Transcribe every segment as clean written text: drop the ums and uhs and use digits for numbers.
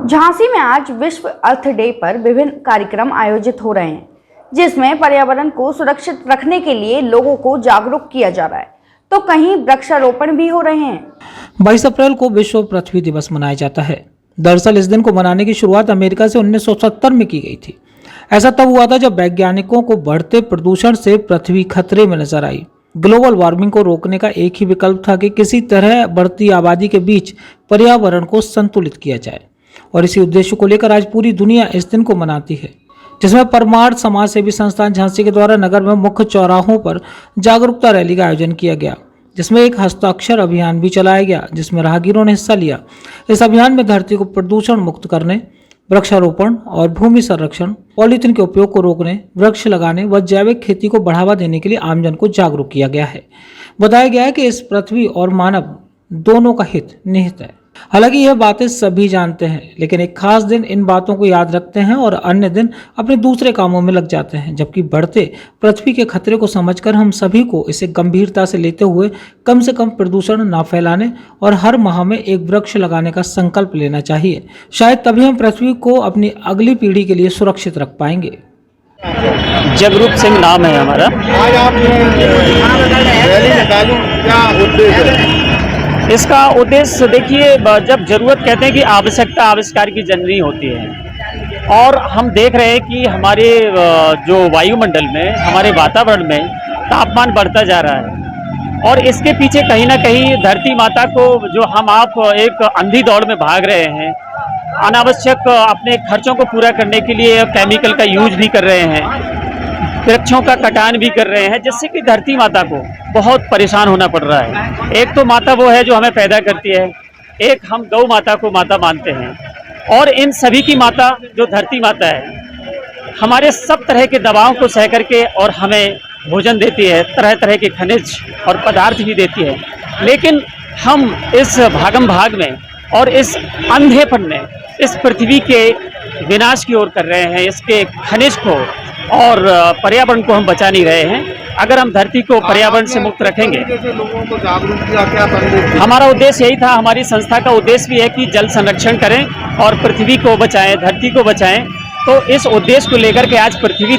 झांसी में आज विश्व अर्थ डे पर विभिन्न कार्यक्रम आयोजित हो रहे हैं, जिसमें पर्यावरण को सुरक्षित रखने के लिए लोगों को जागरूक किया जा रहा है, तो कहीं वृक्षारोपण भी हो रहे हैं। 22 अप्रैल को विश्व पृथ्वी दिवस मनाया जाता है। दरअसल इस दिन को मनाने की शुरुआत अमेरिका से 1970 में की गई थी। ऐसा तब हुआ था जब वैज्ञानिकों को बढ़ते प्रदूषण से पृथ्वी खतरे में नजर आई। ग्लोबल वार्मिंग को रोकने का एक ही विकल्प था कि किसी तरह बढ़ती आबादी के बीच पर्यावरण को संतुलित किया जाए, और इसी उद्देश्य को लेकर आज पूरी दुनिया इस दिन को मनाती है, जिसमें परमार्थ समाज सेवी संस्थान झांसी के द्वारा नगर में मुख्य चौराहों पर जागरूकता रैली का आयोजन किया गया, जिसमें एक हस्ताक्षर अभियान भी चलाया गया, जिसमें राहगीरों ने हिस्सा लिया। इस अभियान में धरती को प्रदूषण मुक्त करने, वृक्षारोपण और भूमि संरक्षण, पॉलीथीन के उपयोग को रोकने, वृक्ष लगाने व जैविक खेती को बढ़ावा देने के लिए आमजन को जागरूक किया गया है। बताया गया है कि इस पृथ्वी और मानव दोनों का हित निहित है। हालांकि यह बातें सभी जानते हैं, लेकिन एक खास दिन इन बातों को याद रखते हैं और अन्य दिन अपने दूसरे कामों में लग जाते हैं। जबकि बढ़ते पृथ्वी के खतरे को समझकर हम सभी को इसे गंभीरता से लेते हुए कम से कम प्रदूषण न फैलाने और हर माह में एक वृक्ष लगाने का संकल्प लेना चाहिए। शायद तभी हम पृथ्वी को अपनी अगली पीढ़ी के लिए सुरक्षित रख पाएंगे। जगरूप सिंह नाम है हमारा। आज आप रैली निकाली, क्या उद्देश्य है? इसका उद्देश्य देखिए, जब जरूरत कहते हैं कि आवश्यकता आविष्कार की जननी होती है, और हम देख रहे हैं कि हमारे जो वायुमंडल में, हमारे वातावरण में तापमान बढ़ता जा रहा है, और इसके पीछे कहीं ना कहीं धरती माता को जो हम आप एक अंधी दौड़ में भाग रहे हैं, अनावश्यक अपने खर्चों को पूरा करने के लिए केमिकल का यूज भी कर रहे हैं, वृक्षों का कटान भी कर रहे हैं, जिससे कि धरती माता को बहुत परेशान होना पड़ रहा है। एक तो माता वो है जो हमें पैदा करती है, एक हम गौ माता को माता मानते हैं, और इन सभी की माता जो धरती माता है हमारे सब तरह के दबावों को सह करके और हमें भोजन देती है, तरह तरह के खनिज और पदार्थ भी देती है। लेकिन हम इस भागम भाग में और इस अंधेपन में इस पृथ्वी के विनाश की ओर कर रहे हैं, इसके खनिज को और पर्यावरण को हम बचा नहीं रहे हैं। अगर हम धरती को पर्यावरण से मुक्त रखेंगे, लोगों को जागरूक किया, क्या संदेश? हमारा उद्देश्य यही था। हमारी संस्था का उद्देश्य भी है कि जल संरक्षण करें और पृथ्वी को बचाएं, धरती को बचाएं। तो इस उद्देश्य को लेकर के आज पृथ्वी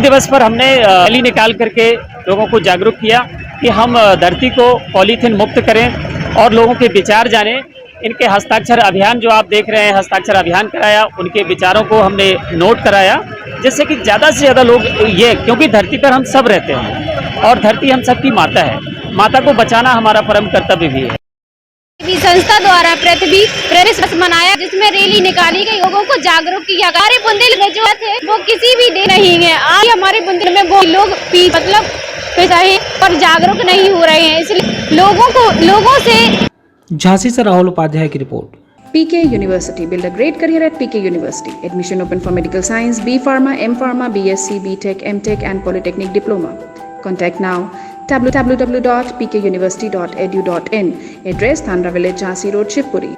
दिवस पर हमने रैली निकाल करके लोगों को जागरूक किया कि हम धरती को पॉलीथीन मुक्त करें और लोगों के विचार जानें। इनके हस्ताक्षर अभियान जो आप देख रहे हैं, हस्ताक्षर अभियान कराया, उनके विचारों को हमने नोट कराया, जिससे कि ज़्यादा से ज़्यादा लोग ये, क्योंकि धरती पर हम सब रहते हैं और धरती हम सबकी माता है, माता को बचाना हमारा परम कर्तव्य भी है। संस्था द्वारा पृथ्वी दिवस मनाया, जिसमें रैली निकाली गई, लोगों को जागरूक किया। हमारे बुंदेलखंड जो थे वो किसी भी दे नहीं है। आज हमारे बुंदेल में वो लोग और जागरूक नहीं हो रहे हैं, इसलिए लोगों से। झांसी से राहुल उपाध्याय की report. PK University. Build a great career at PK University. Admission open for Medical Science, B Pharma, M Pharma, BSc, BTech, MTech and Polytechnic Diploma. Contact now www.pkuniversity.edu.in. Address Thandra Village, Jhansi Road, Shivpuri.